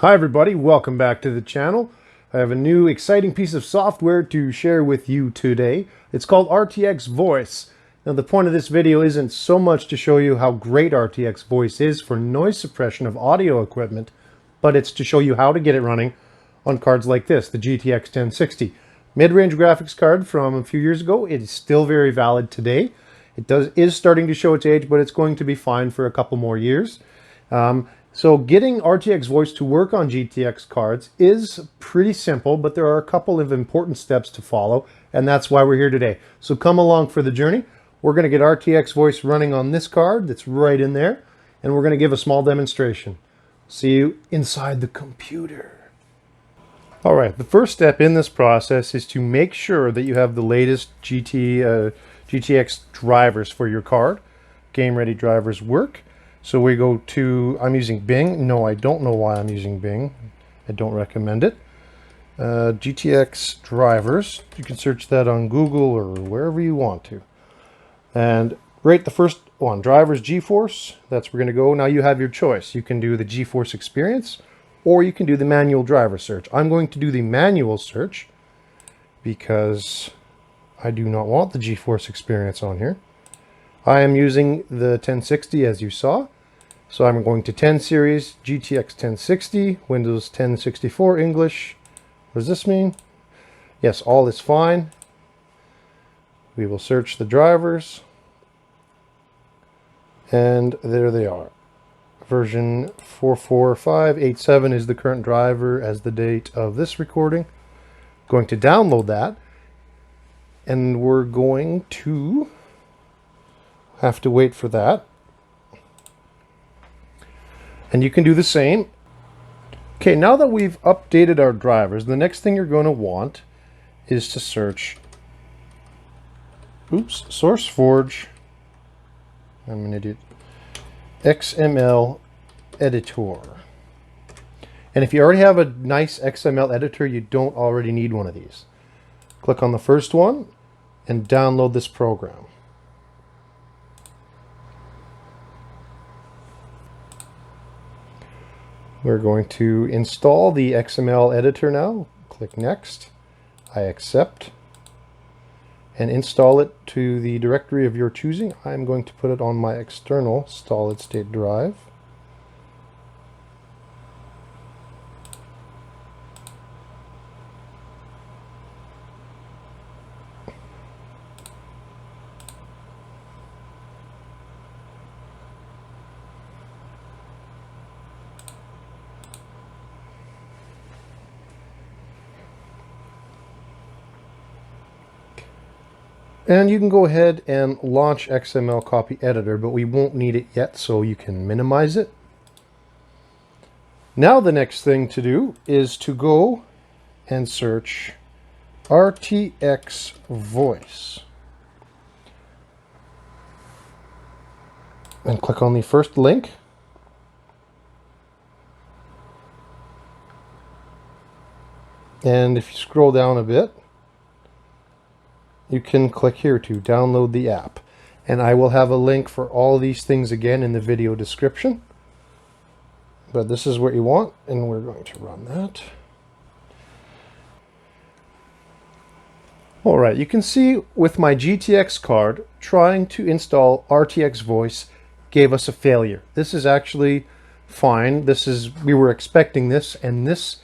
Hi everybody, welcome back to the channel. I have a new exciting piece of software to share with you today. It's called RTX Voice. Now the point of this video isn't so much to show you how great RTX Voice is for noise suppression of audio equipment, but it's to show you how to get it running on cards like this, the GTX 1060. Mid-range graphics card from a few years ago. It is still very valid today. It is starting to show its age, but it's going to be fine for a couple more years. So getting RTX Voice to work on GTX cards is pretty simple, but there are a couple of important steps to follow, and that's why we're here today. So come along for the journey. We're going to get RTX Voice running on this card that's right in there, and we're going to give a small demonstration. See you inside the computer. All right, the first step in this process is to make sure that you have the latest GTX drivers for your card. Game Ready drivers work. So we go to, I'm using Bing. No, I don't know why I'm using Bing. I don't recommend it. GTX Drivers. You can search that on Google or wherever you want to. And right, the first one, Drivers GeForce. That's where we're going to go. Now you have your choice. You can do the GeForce Experience or you can do the manual driver search. I'm going to do the manual search because I do not want the GeForce Experience on here. I am using the 1060 as you saw. So I'm going to 10 series, GTX 1060, Windows 1064 English. What does this mean? Yes, all is fine. We will search the drivers. And there they are. Version 44587 is the current driver as the date of this recording. Going to download that. And we're going to have to wait for that. And you can do the same. Okay, now that we've updated our drivers, the next thing you're going to want is to search Sourceforge, I'm an idiot, XML Editor. And if you already have a nice XML editor, you don't already need one of these. Click on the first one and download this program. We're going to install the XML editor now. Click Next. I accept. And install it to the directory of your choosing. I'm going to put it on my external solid state drive. And you can go ahead and launch XML Copy Editor, but we won't need it yet, so you can minimize it. Now the next thing to do is to go and search RTX Voice. And click on the first link. And if you scroll down a bit, you can click here to download the app. And I will have a link for all these things again in the video description. But this is what you want, and we're going to run that. Alright, you can see with my GTX card, trying to install RTX Voice gave us a failure. This is actually fine. We were expecting this, and this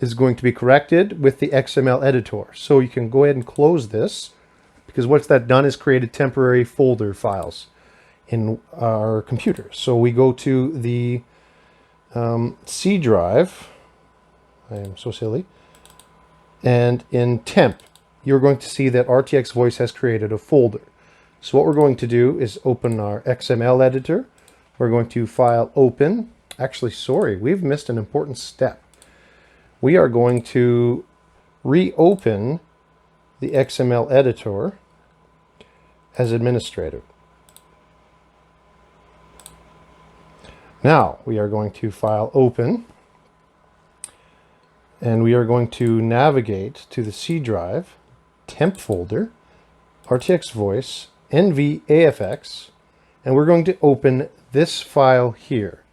is going to be corrected with the XML editor. So you can go ahead and close this, because what's that done is created temporary folder files in our computer. So we go to the C drive. I am so silly. And in temp, you're going to see that RTX Voice has created a folder. So what we're going to do is open our XML editor. We're going to file open. Actually, sorry, we've missed an important step. We are going to reopen the XML editor as administrator. Now we are going to file open, and we are going to navigate to the C drive, temp folder, RTX Voice, NVAFX, and we're going to open this file here.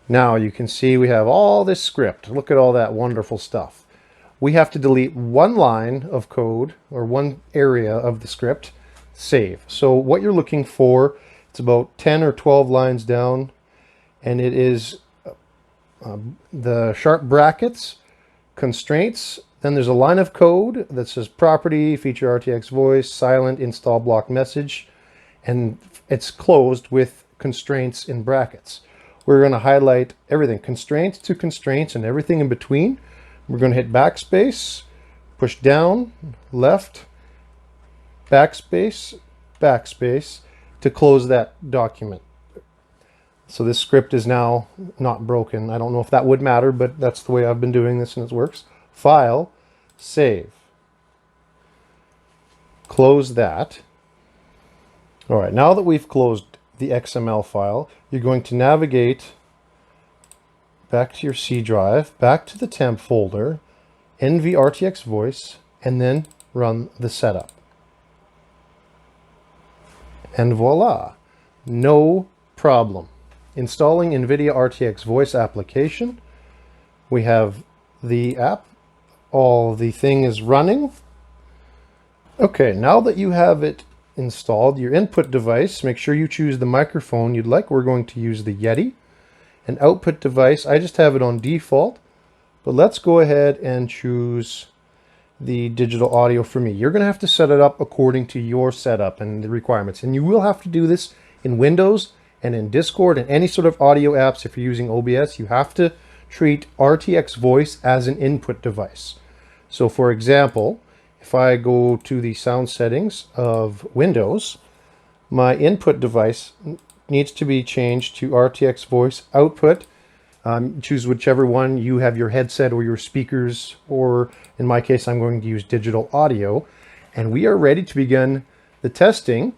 Now you can see we have all this script. Look at all that wonderful stuff. We have to delete one line of code or one area of the script, save. So what you're looking for, it's about 10 or 12 lines down, and it is the sharp brackets, constraints, then there's a line of code that says property, feature RTX voice, silent, install block message, and it's closed with constraints in brackets. We're going to highlight everything, constraints to constraints and everything in between. We're going to hit backspace, push down, left, backspace, backspace to close that document. So this script is now not broken. I don't know if that would matter, but that's the way I've been doing this and it works. File, save. Close that. All right, now that we've closed the XML file, you're going to navigate back to your C drive, back to the temp folder, NV RTX Voice, and then run the setup. And voila, no problem. Installing NVIDIA RTX Voice application. We have the app. All the thing is running. Okay, now that you have it installed, your input device, make sure you choose the microphone you'd like. We're going to use the Yeti. An output device, I just have it on default, but let's go ahead and choose the digital audio for me. You're going to have to set it up according to your setup and the requirements, and you will have to do this in Windows and in Discord and any sort of audio apps. If you're using OBS, you have to treat RTX Voice as an input device. So for example, if I go to the sound settings of Windows, my input device needs to be changed to RTX Voice output. Choose whichever one you have, your headset or your speakers, or in my case, I'm going to use digital audio. And we are ready to begin the testing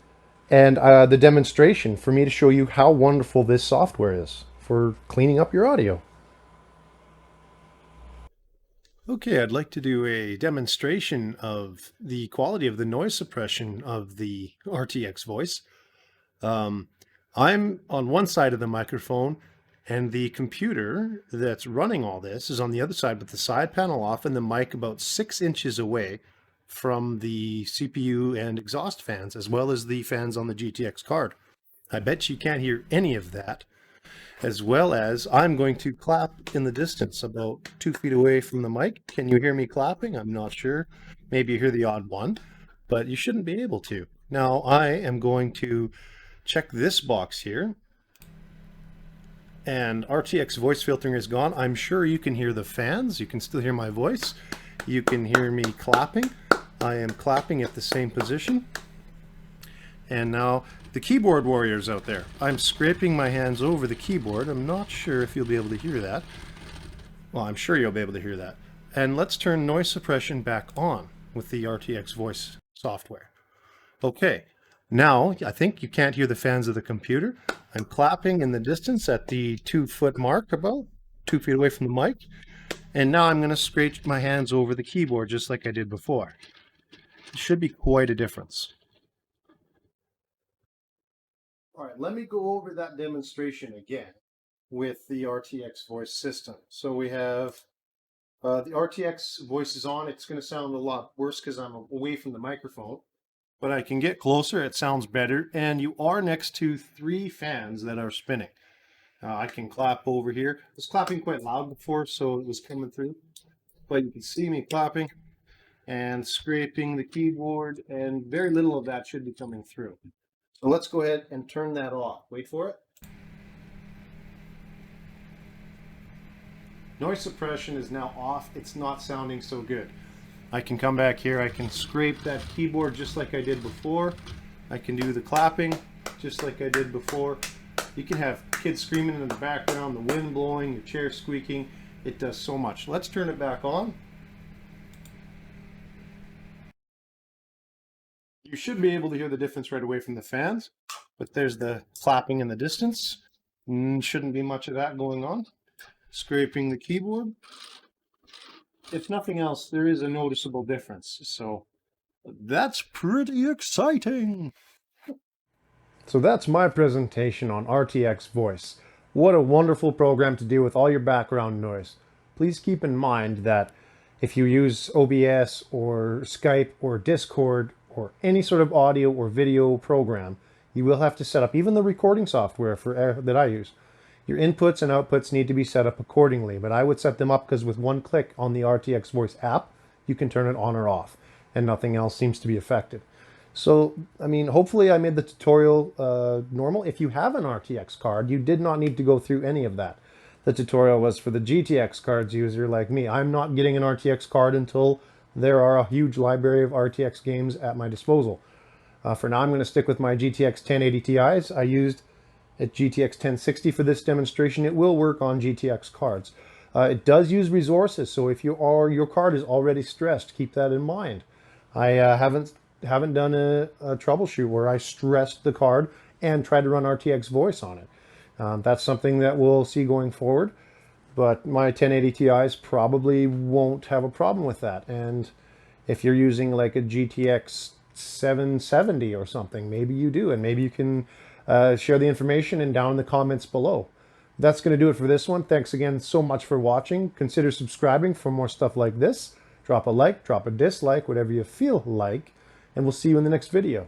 and the demonstration for me to show you how wonderful this software is for cleaning up your audio. Okay, I'd like to do a demonstration of the quality of the noise suppression of the RTX Voice. I'm on one side of the microphone and the computer that's running all this is on the other side with the side panel off and the mic about 6 inches away from the CPU and exhaust fans, as well as the fans on the GTX card. I bet you can't hear any of that, as well as I'm going to clap in the distance about 2 feet away from the mic. Can you hear me clapping? I'm not sure. Maybe you hear the odd one, but you shouldn't be able to. Now I am going to check this box here, and RTX voice filtering is gone. I'm sure you can hear the fans. You can still hear my voice. You can hear me clapping. I am clapping at the same position. And now the keyboard warriors out there. I'm scraping my hands over the keyboard. I'm not sure if you'll be able to hear that. Well, I'm sure you'll be able to hear that. And let's turn noise suppression back on with the RTX voice software. Okay. Now, I think you can't hear the fans of the computer. I'm clapping in the distance at the 2 foot mark, about 2 feet away from the mic. And now I'm going to scrape my hands over the keyboard just like I did before. It should be quite a difference. All right, let me go over that demonstration again with the RTX voice system. So we have the RTX voice is on. It's going to sound a lot worse because I'm away from the microphone. But I can get closer, it sounds better, and you are next to 3 fans that are spinning. I can clap over here. I was clapping quite loud before, so it was coming through. But you can see me clapping and scraping the keyboard, and very little of that should be coming through. So let's go ahead and turn that off. Wait for it. Noise suppression is now off. It's not sounding so good. I can come back here, I can scrape that keyboard just like I did before. I can do the clapping just like I did before. You can have kids screaming in the background, the wind blowing, your chair squeaking. It does so much. Let's turn it back on. You should be able to hear the difference right away from the fans, but there's the clapping in the distance. Shouldn't be much of that going on. Scraping the keyboard. If nothing else, there is a noticeable difference. So that's pretty exciting. So that's my presentation on RTX Voice. What a wonderful program to deal with all your background noise. Please keep in mind that if you use OBS or Skype or Discord or any sort of audio or video program, you will have to set up even the recording software that I use. Your inputs and outputs need to be set up accordingly, but I would set them up because with one click on the RTX Voice app, you can turn it on or off, and nothing else seems to be affected. So, I mean, hopefully I made the tutorial normal. If you have an RTX card, you did not need to go through any of that. The tutorial was for the GTX cards user like me. I'm not getting an RTX card until there are a huge library of RTX games at my disposal. For now, I'm going to stick with my GTX 1080 Ti's. I used a GTX 1060 for this demonstration. It will work on GTX cards. It does use resources, so if your card is already stressed, keep that in mind. I haven't done a troubleshoot where I stressed the card and tried to run RTX Voice on it. That's something that we'll see going forward, but my 1080 Ti's probably won't have a problem with that. And if you're using like a GTX 770 or something, maybe you do, and maybe you can share the information and down in the comments below. That's going to do it for this one. Thanks again so much for watching. Consider subscribing for more stuff like this. Drop a like, drop a dislike, whatever you feel like, and we'll see you in the next video.